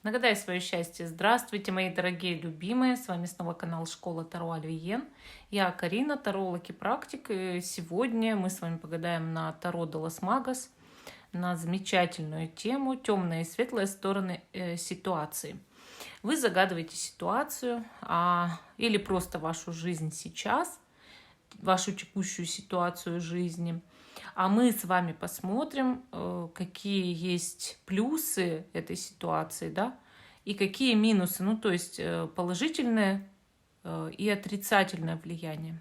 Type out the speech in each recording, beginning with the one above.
Нагадай свое счастье. Здравствуйте, мои дорогие любимые. С вами снова канал Школа Таро Альвиен. Я Карина, таролог и практик. И сегодня мы с вами погадаем на Таро де лос Магос на замечательную тему «Темные и светлые стороны ситуации». Вы загадываете ситуацию или просто вашу жизнь сейчас, вашу текущую ситуацию жизни. А мы с вами посмотрим, какие есть плюсы этой ситуации, да, и какие минусы, ну, то есть положительное и отрицательное влияние.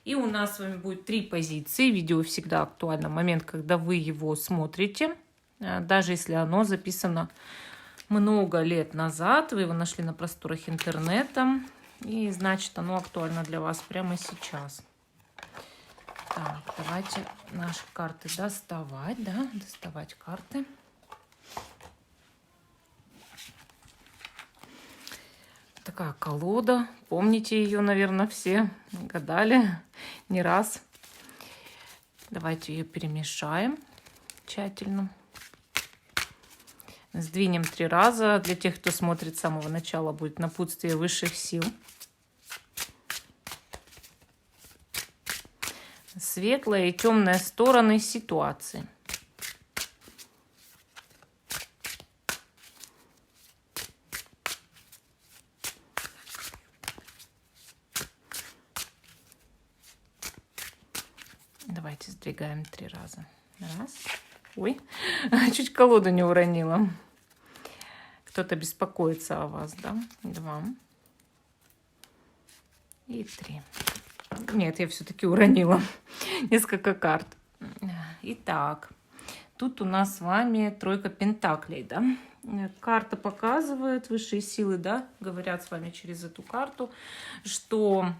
И у нас с вами будет 3 позиции. Видео всегда актуально в момент, когда вы его смотрите, даже если оно записано много лет назад, вы его нашли на просторах интернета, и значит, оно актуально для вас прямо сейчас. Так, давайте наши карты доставать, да, доставать карты. Такая колода, помните ее, наверное, все гадали не раз. Давайте ее перемешаем тщательно. Сдвинем 3 раза. Для тех, кто смотрит с самого начала, будет напутствие высших сил. Светлые и темные стороны ситуации. Давайте сдвигаем 3 раза. Раз. Ой, чуть колоду не уронила. Кто-то беспокоится о вас, да? 2. И 3. Нет, я все-таки уронила несколько карт. Итак, тут у нас с вами 3 пентаклей, да? Карта показывает, высшие силы, да, говорят с вами через эту карту, что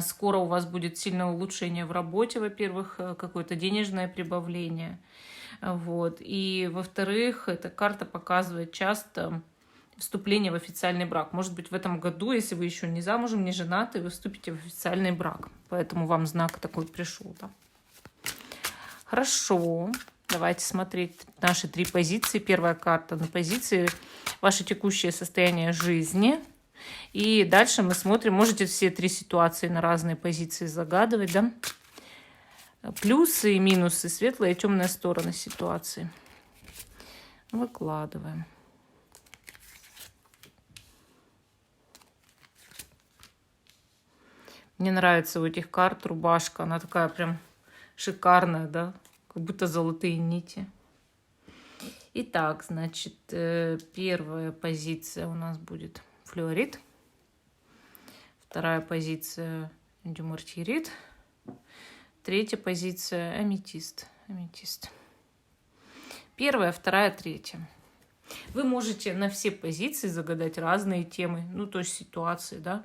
скоро у вас будет сильное улучшение в работе, во-первых, какое-то денежное прибавление. Вот. И, во-вторых, эта карта показывает часто вступление в официальный брак. Может быть, в этом году, если вы еще не замужем, не женаты, вы вступите в официальный брак. Поэтому вам знак такой пришел. Да? Хорошо. Давайте смотреть наши 3 позиции. Первая карта на позиции ваше текущее состояние жизни. И дальше мы смотрим, можете все 3 ситуации на разные позиции загадывать, да? Плюсы и минусы, светлые и темные стороны ситуации. Выкладываем. Мне нравится у этих карт рубашка, она такая прям шикарная, да? Как будто золотые нити. Итак, значит, первая позиция у нас будет флюорит. Вторая позиция дюмартирит. 3 позиция аметист. Первая, вторая, 3. Вы можете на все позиции загадать разные темы, ну, то есть ситуации, да.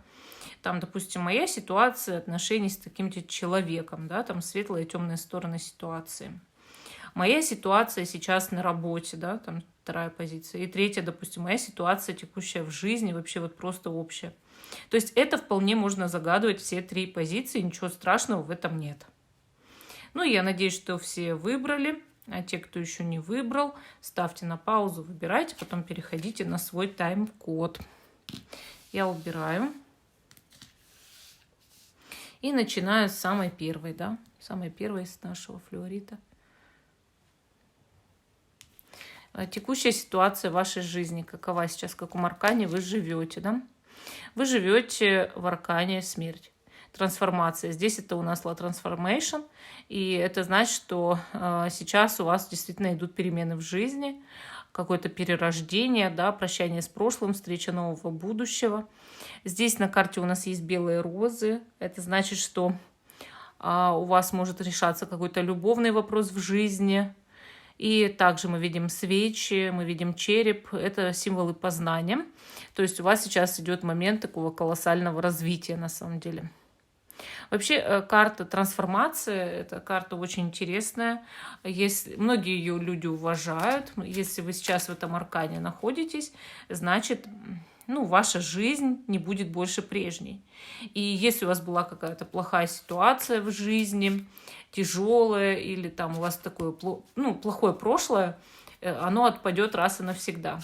Там, допустим, моя ситуация отношений с таким-то человеком, да, там светлые и темные стороны ситуации. Моя ситуация сейчас на работе, да, там 2 позиция. И 3, допустим, моя ситуация текущая в жизни, вообще вот просто общая. То есть это вполне можно загадывать все 3 позиции, ничего страшного в этом нет. Ну, я надеюсь, что все выбрали. А те, кто еще не выбрал, ставьте на паузу, выбирайте, потом переходите на свой тайм-код. Я убираю. И начинаю с самой первой, да, самой первой из нашего флюорита. Текущая ситуация в вашей жизни, какова сейчас, в каком аркане вы живете, да? Вы живете в аркане смерть. Трансформация. Здесь это у нас La Transformation, и это значит, что сейчас у вас действительно идут перемены в жизни, какое-то перерождение, да, прощание с прошлым, встреча нового будущего. Здесь на карте у нас есть белые розы. Это значит, что у вас может решаться какой-то любовный вопрос в жизни. И также мы видим свечи, мы видим череп. Это символы познания. То есть у вас сейчас идет момент такого колоссального развития на самом деле. Вообще карта трансформации, эта карта очень интересная. Многие ее люди уважают. Если вы сейчас в этом аркане находитесь, значит, ну, ваша жизнь не будет больше прежней. И если у вас была какая-то плохая ситуация в жизни, тяжелая, или там у вас такое плохое прошлое, оно отпадет раз и навсегда.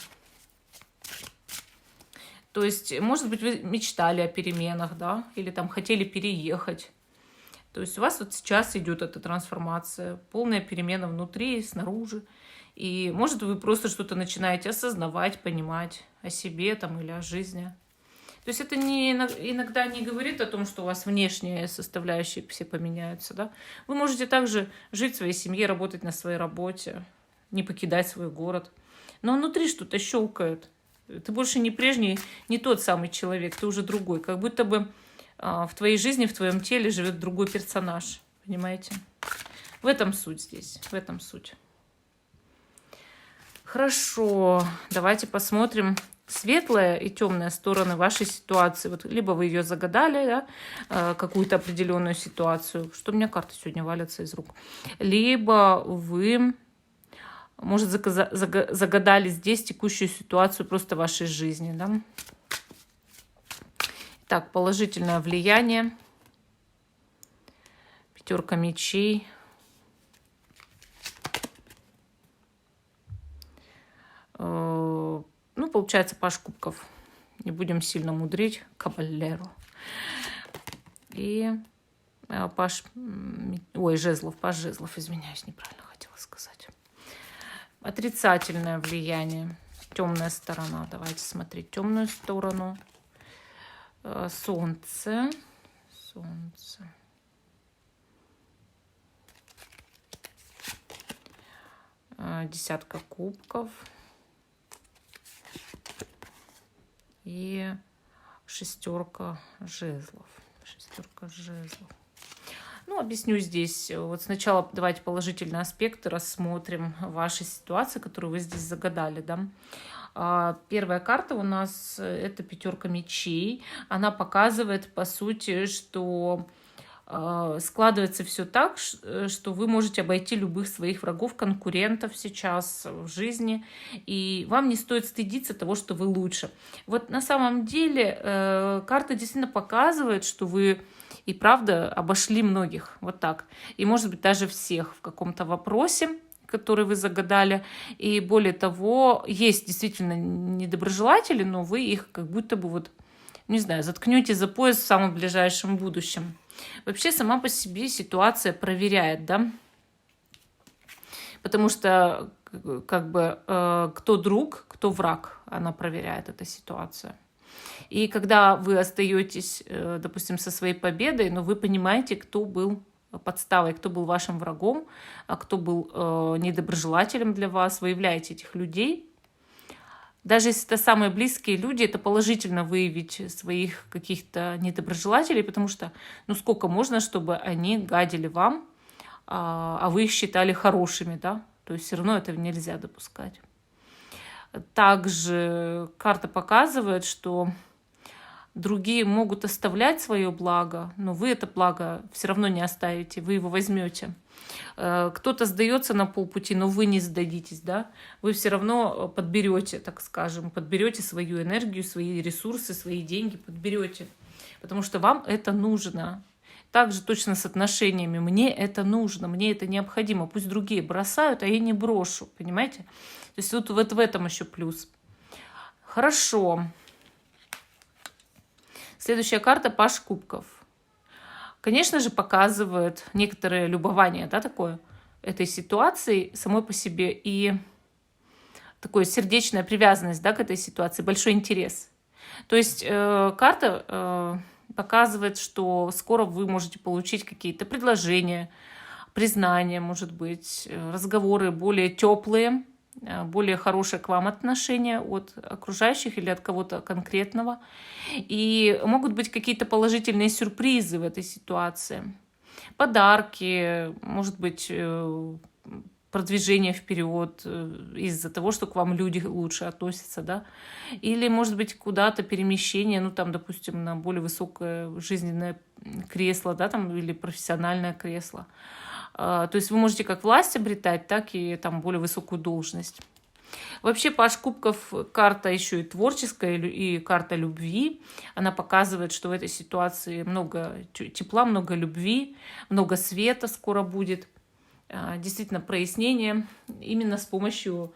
То есть, может быть, вы мечтали о переменах, да, или там хотели переехать. То есть у вас вот сейчас идет эта трансформация, полная перемена внутри и снаружи. И может вы просто что-то начинаете осознавать, понимать о себе там или о жизни. То есть это иногда не говорит о том, что у вас внешние составляющие все поменяются, да. Вы можете также жить в своей семье, работать на своей работе, не покидать свой город. Но внутри что-то щелкает. Ты больше не прежний, не тот самый человек, ты уже другой. Как будто бы в твоей жизни, в твоем теле живет другой персонаж. Понимаете? В этом суть здесь, в этом суть. Хорошо, давайте посмотрим светлая и темная стороны вашей ситуации. Вот либо вы ее загадали, да, какую-то определенную ситуацию, что у меня карты сегодня валятся из рук, либо вы, может, загадали здесь текущую ситуацию просто вашей жизни, да. Так, положительное влияние, 5 мечей. Ну, получается, паж кубков. Не будем сильно мудрить. Кавалеру. И паж... Ой, жезлов. Паж жезлов. Извиняюсь, неправильно хотела сказать. Отрицательное влияние. Темная сторона. Давайте смотреть темную сторону. Солнце. Солнце. Десятка кубков. И 6 жезлов. 6 жезлов. Ну, объясню здесь. Вот сначала давайте положительные аспекты рассмотрим вашей ситуации, которую вы здесь загадали, да. Первая карта у нас это 5 мечей. Она показывает, по сути, что складывается все так, что вы можете обойти любых своих врагов, конкурентов сейчас в жизни, и вам не стоит стыдиться того, что вы лучше. Вот на самом деле карта действительно показывает, что вы и правда обошли многих, вот так, и может быть даже всех в каком-то вопросе, который вы загадали, и более того, есть действительно недоброжелатели, но вы их как будто бы вот, не знаю, заткнете за пояс в самом ближайшем будущем. Вообще сама по себе ситуация проверяет, да, потому что как бы кто друг, кто враг, она проверяет эта ситуация. И когда вы остаетесь, допустим, со своей победой, но вы понимаете, кто был подставой, кто был вашим врагом, а кто был недоброжелателем для вас, выявляете этих людей. Даже если это самые близкие люди, это положительно выявить своих каких-то недоброжелателей, потому что, ну сколько можно, чтобы они гадили вам, а вы их считали хорошими, да? То есть все равно этого нельзя допускать. Также карта показывает, что другие могут оставлять свое благо, но вы это благо все равно не оставите, вы его возьмете. Кто-то сдается на полпути, но вы не сдадитесь, да? Вы все равно подберете, так скажем, подберете свою энергию, свои ресурсы, свои деньги, подберете, потому что вам это нужно. Также точно с отношениями. Мне это нужно, мне это необходимо. Пусть другие бросают, а я не брошу, понимаете? То есть вот в этом еще плюс. Хорошо. Следующая карта паж кубков. Конечно же, показывает некоторое любование, да, такое, этой ситуации самой по себе и такая сердечная привязанность, да, к этой ситуации, большой интерес. То есть карта показывает, что скоро вы можете получить какие-то предложения, признания, может быть, разговоры более теплые, более хорошее к вам отношение от окружающих или от кого-то конкретного. И могут быть какие-то положительные сюрпризы в этой ситуации. Подарки, может быть, продвижение вперед из-за того, что к вам люди лучше относятся, да. Или, может быть, куда-то перемещение, ну, там, допустим, на более высокое жизненное кресло, да, там, или профессиональное кресло. То есть вы можете как власть обретать, так и там более высокую должность. Вообще паж кубков карта еще и творческая, и карта любви. Она показывает, что в этой ситуации много тепла, много любви, много света скоро будет. Действительно прояснение именно с помощью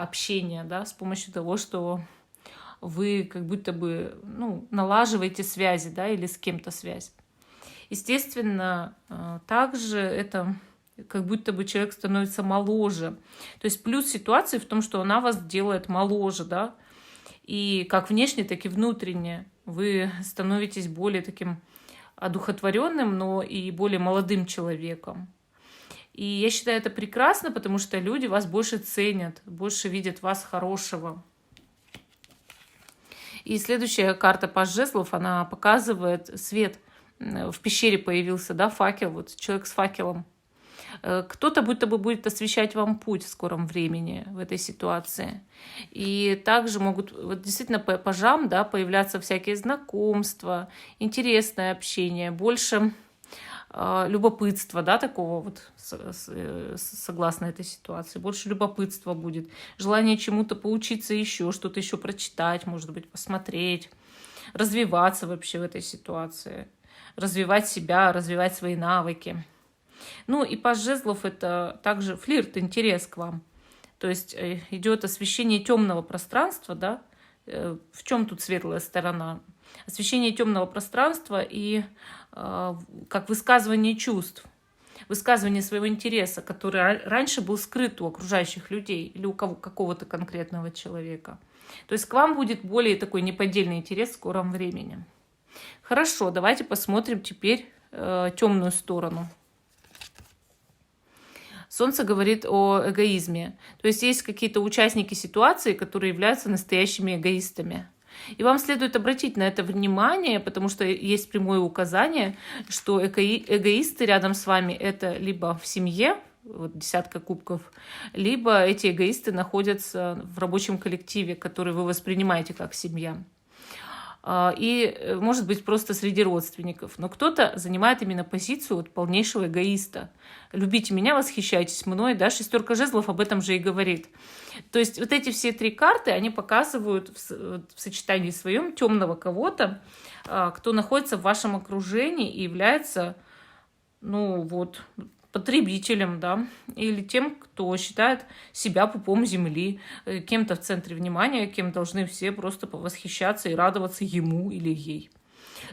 общения, да, с помощью того, что вы как будто бы, ну, налаживаете связи, да, или с кем-то связь. Естественно, также это как будто бы человек становится моложе. То есть плюс ситуации в том, что она вас делает моложе, да, и как внешне, так и внутренне. Вы становитесь более таким одухотворенным, но и более молодым человеком. И я считаю это прекрасно, потому что люди вас больше ценят, больше видят в вас хорошего. И следующая карта Паж жезлов, она показывает свет. В пещере появился, да, факел, вот человек с факелом. Кто-то будто бы будет освещать вам путь в скором времени в этой ситуации. И также могут вот действительно по пажам, да, появляться всякие знакомства, интересное общение, больше любопытства, да, такого вот согласно этой ситуации. Больше любопытства будет, желание чему-то поучиться еще, что-то еще прочитать, может быть, посмотреть, развиваться вообще в этой ситуации, развивать себя, развивать свои навыки. Ну и Паж жезлов — это также флирт, интерес к вам. То есть идет освещение темного пространства, да. В чем тут светлая сторона? Освещение темного пространства и как высказывание чувств, высказывание своего интереса, который раньше был скрыт у окружающих людей или у какого-то конкретного человека. То есть к вам будет более такой неподдельный интерес в скором времени. Хорошо, давайте посмотрим теперь темную сторону. Солнце говорит о эгоизме. То есть есть какие-то участники ситуации, которые являются настоящими эгоистами. И вам следует обратить на это внимание, потому что есть прямое указание, что эгоисты рядом с вами — это либо в семье, вот десятка кубков, либо эти эгоисты находятся в рабочем коллективе, который вы воспринимаете как семья. И, может быть, просто среди родственников. Но кто-то занимает именно позицию вот полнейшего эгоиста. Любите меня, восхищайтесь мной, да, шестерка жезлов об этом же и говорит. То есть вот эти все три карты, они показывают в сочетании своем темного кого-то, кто находится в вашем окружении и является, ну вот, потребителем, да, или тем, кто считает себя пупом земли, кем-то в центре внимания, кем должны все просто восхищаться и радоваться ему или ей.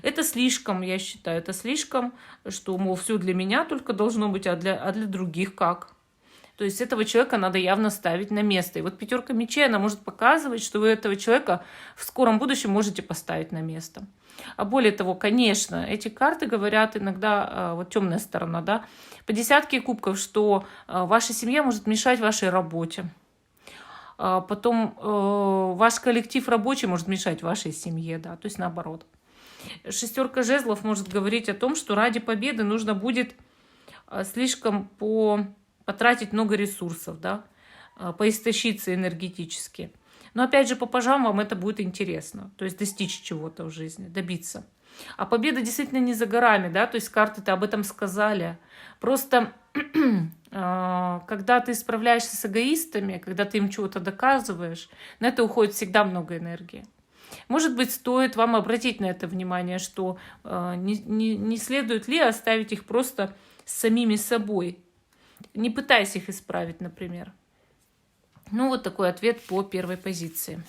Это слишком, я считаю, это слишком, что, мол, все для меня только должно быть, а для других как? То есть этого человека надо явно ставить на место. И вот пятерка мечей, она может показывать, что вы этого человека в скором будущем можете поставить на место. А более того, конечно, эти карты говорят иногда, вот темная сторона, да, по десятке кубков, что ваша семья может мешать вашей работе. Потом ваш коллектив рабочий может мешать вашей семье, да, то есть наоборот. Шестерка жезлов может говорить о том, что ради победы нужно будет слишком потратить много ресурсов, да, поистощиться энергетически. Но опять же, по пажам вам это будет интересно, то есть достичь чего-то в жизни, добиться. А победа действительно не за горами, да, то есть карты-то об этом сказали. Просто когда ты справляешься с эгоистами, когда ты им чего-то доказываешь, на это уходит всегда много энергии. Может быть, стоит вам обратить на это внимание, что не следует ли оставить их просто с самими собой, не пытаясь их исправить, например. Ну, вот такой ответ по первой позиции.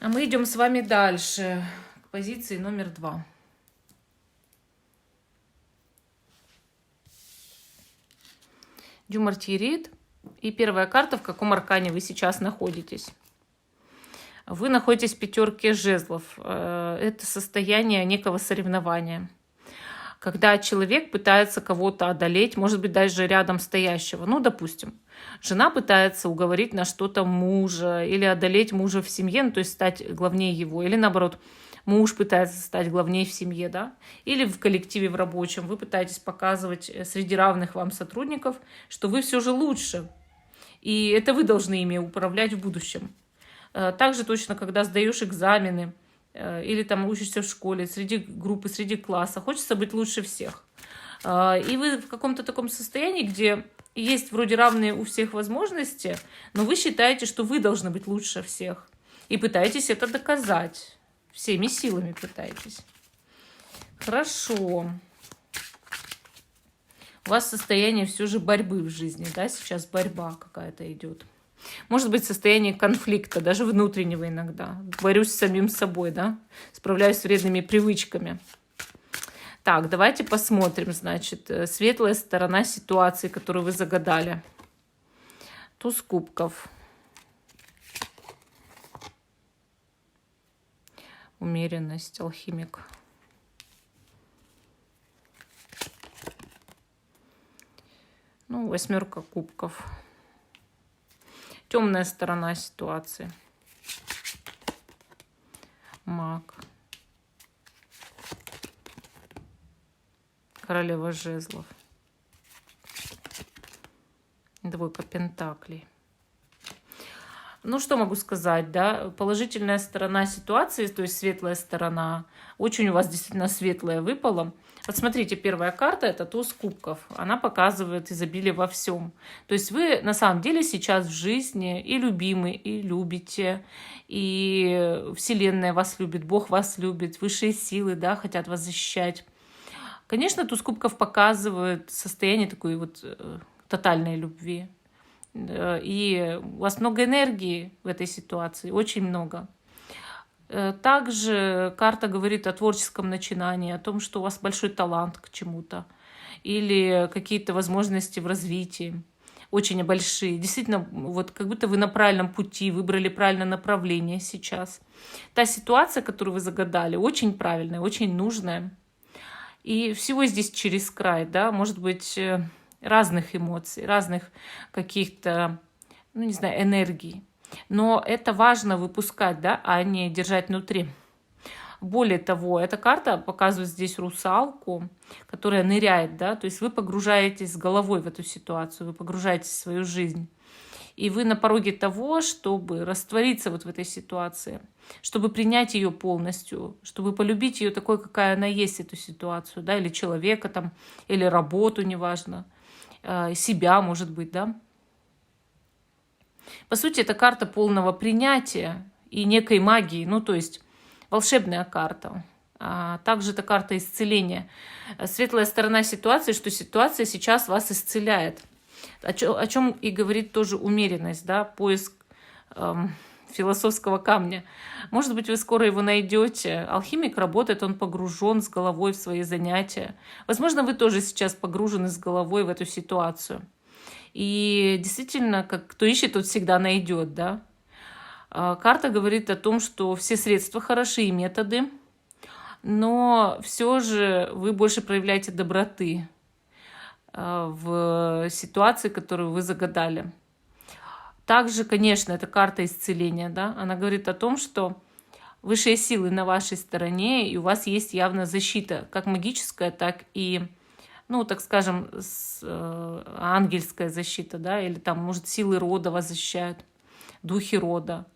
А мы идем с вами дальше, к позиции номер 2. Дюмартьерит. И первая карта, в каком аркане вы сейчас находитесь. Вы находитесь в пятерке жезлов. Это состояние некого соревнования. Когда человек пытается кого-то одолеть, может быть, даже рядом стоящего. Ну, допустим, жена пытается уговорить на что-то мужа или одолеть мужа в семье, ну, то есть стать главнее его. Или наоборот, муж пытается стать главнее в семье, да? Или в коллективе, в рабочем. Вы пытаетесь показывать среди равных вам сотрудников, что вы все же лучше. И это вы должны ими управлять в будущем. Также точно, когда сдаешь экзамены, или там учишься в школе, среди группы, среди класса, хочется быть лучше всех. И вы в каком-то таком состоянии, где есть вроде равные у всех возможности, но вы считаете, что вы должны быть лучше всех. И пытаетесь это доказать. Всеми силами пытаетесь. Хорошо. У вас состояние все же борьбы в жизни, да, сейчас борьба какая-то идет. Может быть, состояние конфликта, даже внутреннего иногда. Борюсь с самим собой, да, справляюсь с вредными привычками. Так, давайте посмотрим, значит, светлая сторона ситуации, которую вы загадали. Туз кубков. Умеренность, алхимик. Ну, 8 кубков. Темная сторона ситуации. Маг. Королева жезлов. 2 пентаклей. Ну, что могу сказать, да? Положительная сторона ситуации, то есть светлая сторона, очень у вас действительно светлая выпала. Вот смотрите, первая карта — это туз кубков. Она показывает изобилие во всем. То есть вы на самом деле сейчас в жизни и любимы, и любите, и Вселенная вас любит, Бог вас любит, высшие силы, да, хотят вас защищать. Конечно, туз кубков показывает состояние такой вот тотальной любви. И у вас много энергии в этой ситуации, очень много. Также карта говорит о творческом начинании, о том, что у вас большой талант к чему-то или какие-то возможности в развитии, очень большие. Действительно, вот как будто вы на правильном пути, выбрали правильное направление сейчас. Та ситуация, которую вы загадали, очень правильная, очень нужная. И всего здесь через край, да, может быть, разных эмоций, разных каких-то, ну, не знаю, энергий. Но это важно выпускать, да, а не держать внутри. Более того, эта карта показывает здесь русалку, которая ныряет, да, то есть вы погружаетесь с головой в эту ситуацию, вы погружаетесь в свою жизнь. И вы на пороге того, чтобы раствориться вот в этой ситуации, чтобы принять ее полностью, чтобы полюбить ее такой, какая она есть, эту ситуацию, да, или человека там, или работу, неважно, себя, может быть, да. По сути, это карта полного принятия и некой магии, ну, то есть волшебная карта. Также это карта исцеления. Светлая сторона ситуации, что ситуация сейчас вас исцеляет. О чем и говорит тоже умеренность, да, поиск философского камня. Может быть, вы скоро его найдете. Алхимик работает, он погружен с головой в свои занятия. Возможно, вы тоже сейчас погружены с головой в эту ситуацию. И действительно, как кто ищет, тот всегда найдет, да. Карта говорит о том, что все средства хороши и методы, но все же вы больше проявляете доброты в ситуации, которую вы загадали. Также, конечно, это карта исцеления, да. Она говорит о том, что высшие силы на вашей стороне, и у вас есть явно защита, как магическая, так и, ну, так скажем, ангельская защита, да, или там, может, силы рода вас защищают, духи рода.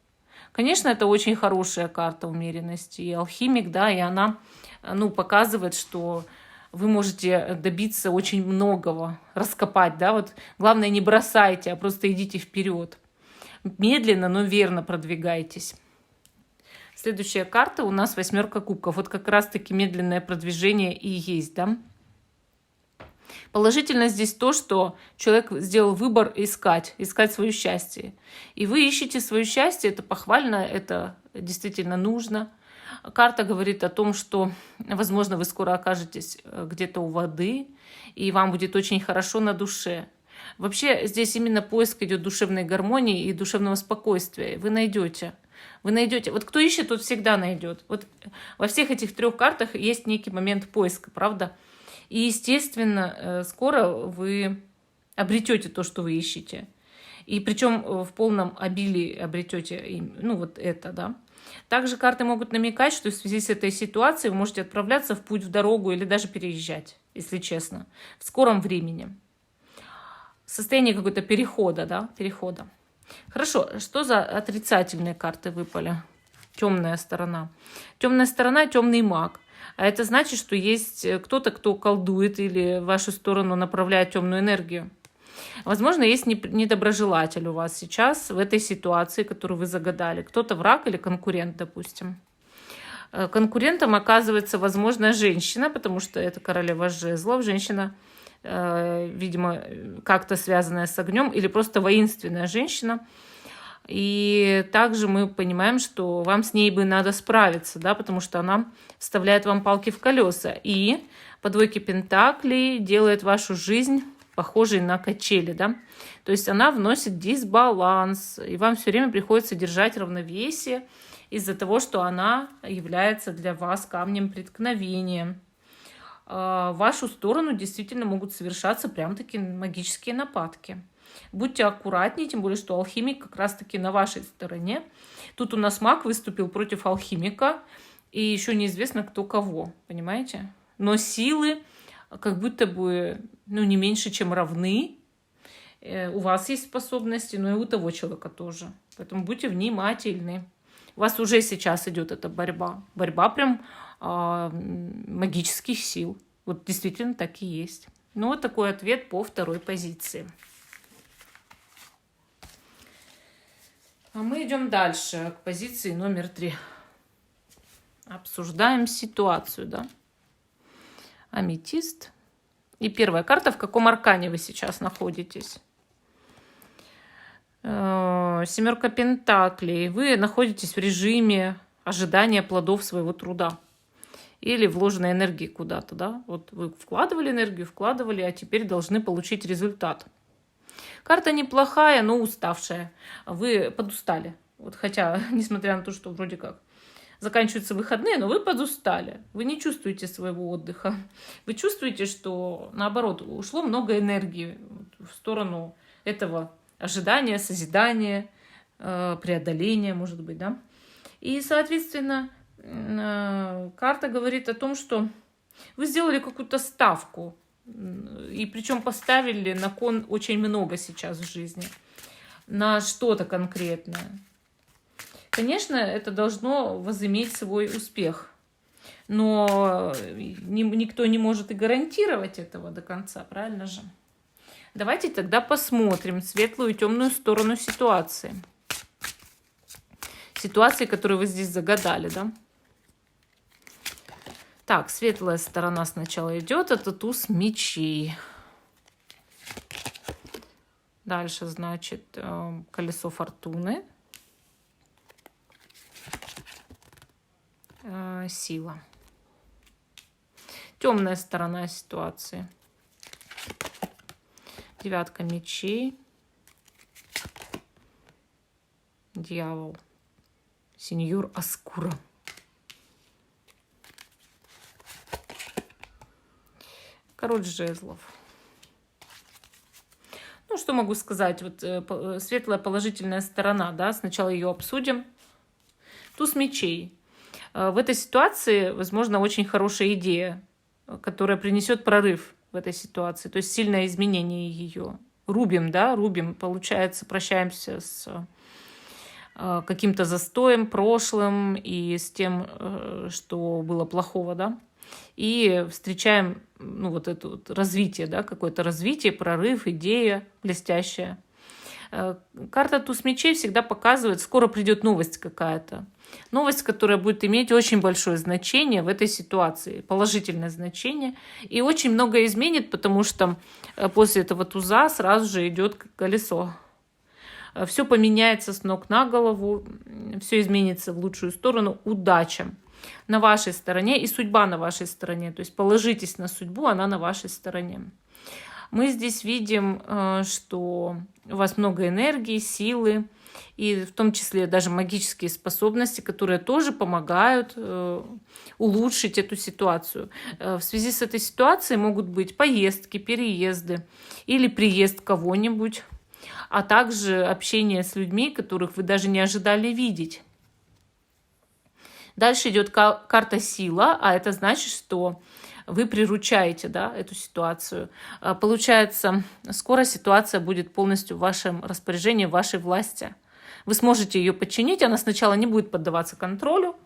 Конечно, это очень хорошая карта умеренности. И алхимик, да, и она, ну, показывает, что вы можете добиться очень многого, раскопать, да, вот главное, не бросайте, а просто идите вперед. Медленно, но верно продвигайтесь. Следующая карта у нас 8 кубков. Вот как раз-таки медленное продвижение и есть, да. Положительно здесь то, что человек сделал выбор искать свое счастье. И вы ищете свое счастье, это похвально, это действительно нужно. Карта говорит о том, что, возможно, вы скоро окажетесь где-то у воды, и вам будет очень хорошо на душе. Вообще здесь именно поиск идет душевной гармонии и душевного спокойствия. Вы найдете. Вот кто ищет, тот всегда найдет. Вот во всех этих 3 картах есть некий момент поиска, правда? И, естественно, скоро вы обретете то, что вы ищете. И причем в полном обилии обретете, ну, вот это, да. Также карты могут намекать, что в связи с этой ситуацией вы можете отправляться в путь, в дорогу или даже переезжать, если честно, в скором времени. Состояние какого-то перехода, да, перехода. Хорошо, что за отрицательные карты выпали? Темная сторона. Темная сторона — темный маг. А это значит, что есть кто-то, кто колдует или в вашу сторону направляет темную энергию. Возможно, есть недоброжелатель у вас сейчас в этой ситуации, которую вы загадали. Кто-то враг или конкурент, допустим. Конкурентом оказывается, возможно, женщина, потому что это королева жезлов. Женщина видимо, как-то связанная с огнем, или просто воинственная женщина. И также мы понимаем, что вам с ней бы надо справиться, да, потому что она вставляет вам палки в колеса. И по двойке пентаклей делает вашу жизнь похожей на качели, да. То есть она вносит дисбаланс, и вам все время приходится держать равновесие из-за того, что она является для вас камнем преткновения. В вашу сторону действительно могут совершаться прям-таки магические нападки. Будьте аккуратнее, тем более, что алхимик как раз-таки на вашей стороне. Тут у нас маг выступил против алхимика, и еще неизвестно, кто кого, понимаете? Но силы как будто бы не меньше, чем равны. У вас есть способности, но и у того человека тоже. Поэтому будьте внимательны. У вас уже сейчас идет эта борьба. Борьба прям магических сил. Вот действительно так и есть. Ну, вот такой ответ по второй позиции. А мы идем дальше, к позиции номер 3. Обсуждаем ситуацию, да? Аметист. И первая карта, в каком аркане вы сейчас находитесь? Семерка пентаклей. Вы находитесь в режиме ожидания плодов своего труда или вложенной энергии куда-то, да? Вот вы вкладывали энергию, а теперь должны получить результат. Карта неплохая, но уставшая. Вы подустали. Вот хотя, несмотря на то, что вроде как заканчиваются выходные, но вы подустали. Вы не чувствуете своего отдыха. Вы чувствуете, что, наоборот, ушло много энергии в сторону этого ожидания, созидания, преодоления, может быть, да. И, соответственно, карта говорит о том, что вы сделали какую-то ставку, и причем поставили на кон очень много сейчас в жизни, на что-то конкретное. Конечно, это должно возыметь свой успех, но никто не может и гарантировать этого до конца, правильно же? Давайте тогда посмотрим светлую и темную сторону ситуации. Ситуации, которую вы здесь загадали, да? Так, светлая сторона сначала идет, это туз мечей. Дальше, значит, колесо фортуны. Сила. Темная сторона ситуации. Девятка мечей. Дьявол. Сеньор Аскура. Король жезлов. Ну, что могу сказать? Вот светлая положительная сторона, да, сначала ее обсудим. Туз мечей. В этой ситуации, возможно, очень хорошая идея, которая принесет прорыв в этой ситуации, то есть сильное изменение ее. Рубим, да, рубим, получается, прощаемся с каким-то застоем, прошлым и с тем, что было плохого, да, и встречаем, ну, вот это вот развитие, да, какое-то развитие, прорыв, идея блестящая. Карта туз мечей всегда показывает, скоро придет новость какая-то. Новость, которая будет иметь очень большое значение в этой ситуации, положительное значение, и очень многое изменит, потому что после этого туза сразу же идет колесо. Все поменяется с ног на голову, все изменится в лучшую сторону. Удача на вашей стороне и судьба на вашей стороне. То есть положитесь на судьбу, она на вашей стороне. Мы здесь видим, что у вас много энергии, силы, и в том числе даже магические способности, которые тоже помогают улучшить эту ситуацию. В связи с этой ситуацией могут быть поездки, переезды или приезд кого-нибудь, а также общение с людьми, которых вы даже не ожидали видеть. Дальше идет карта сила, а это значит, что вы приручаете, да, эту ситуацию. Получается, скоро ситуация будет полностью в вашем распоряжении, в вашей власти. Вы сможете ее подчинить, она сначала не будет поддаваться контролю,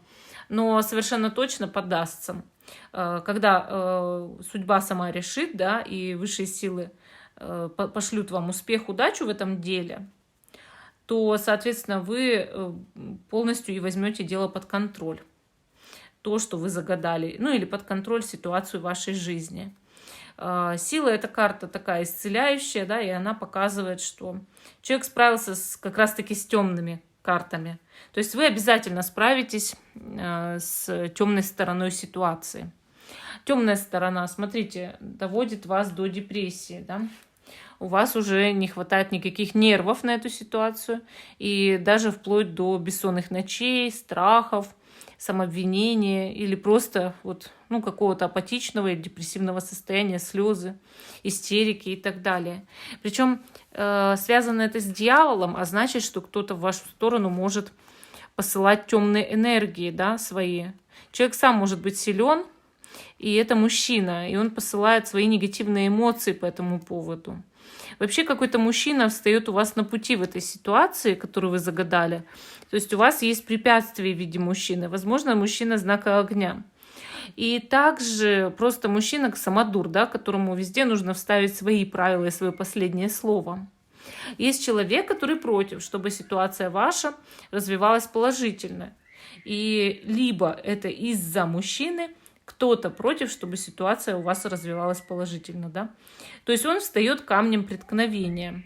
но совершенно точно поддастся. Когда судьба сама решит, да, и высшие силы пошлют вам успех, удачу в этом деле, то, соответственно, вы полностью и возьмете дело под контроль. То, что вы загадали, ну или под контроль ситуацию в вашей жизни. Сила — это карта такая исцеляющая, да, и она показывает, что человек справился как раз-таки с темными картами. То есть вы обязательно справитесь с темной стороной ситуации. Темная сторона, смотрите, доводит вас до депрессии, да? У вас уже не хватает никаких нервов на эту ситуацию, и даже вплоть до бессонных ночей, страхов, самообвинения или просто какого-то апатичного и депрессивного состояния, слезы, истерики и так далее. Причем связано это с дьяволом, а значит, что кто-то в вашу сторону может посылать темные энергии, да, свои. Человек сам может быть силен, и это мужчина, и он посылает свои негативные эмоции по этому поводу. Вообще какой-то мужчина встает у вас на пути в этой ситуации, которую вы загадали. То есть у вас есть препятствие в виде мужчины. Возможно, мужчина знака огня. И также просто мужчина самодур, да, которому везде нужно вставить свои правила и свое последнее слово. Есть человек, который против, чтобы ситуация ваша развивалась положительно. И либо это из-за мужчины, кто-то против, чтобы ситуация у вас развивалась положительно, да. То есть он встает камнем преткновения.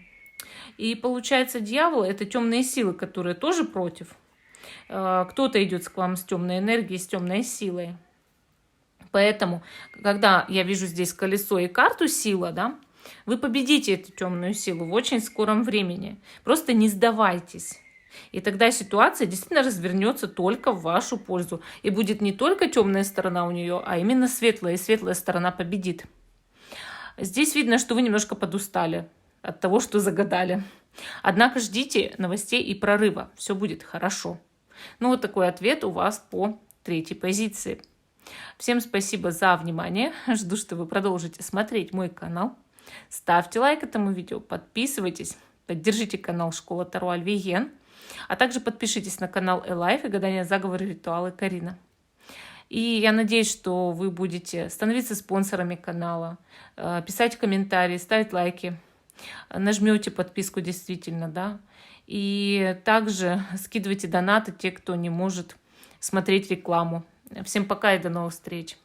И получается, дьявол — это темные силы, которые тоже против. Кто-то идет к вам с темной энергией, с темной силой. Поэтому, когда я вижу здесь колесо и карту сила, да, вы победите эту темную силу в очень скором времени. Просто не сдавайтесь. И тогда ситуация действительно развернется только в вашу пользу. И будет не только темная сторона у нее, а именно светлая. И светлая сторона победит. Здесь видно, что вы немножко подустали от того, что загадали. Однако ждите новостей и прорыва. Все будет хорошо. Вот такой ответ у вас по третьей позиции. Всем спасибо за внимание. Жду, что вы продолжите смотреть мой канал. Ставьте лайк этому видео, подписывайтесь, поддержите канал Школа Таро Альвиен, а также подпишитесь на канал Элайф и гадания, заговоры, ритуалы Карина. И я надеюсь, что вы будете становиться спонсорами канала, писать комментарии, ставить лайки, нажмете подписку действительно, да, и также скидывайте донаты те, кто не может смотреть рекламу. Всем пока и до новых встреч!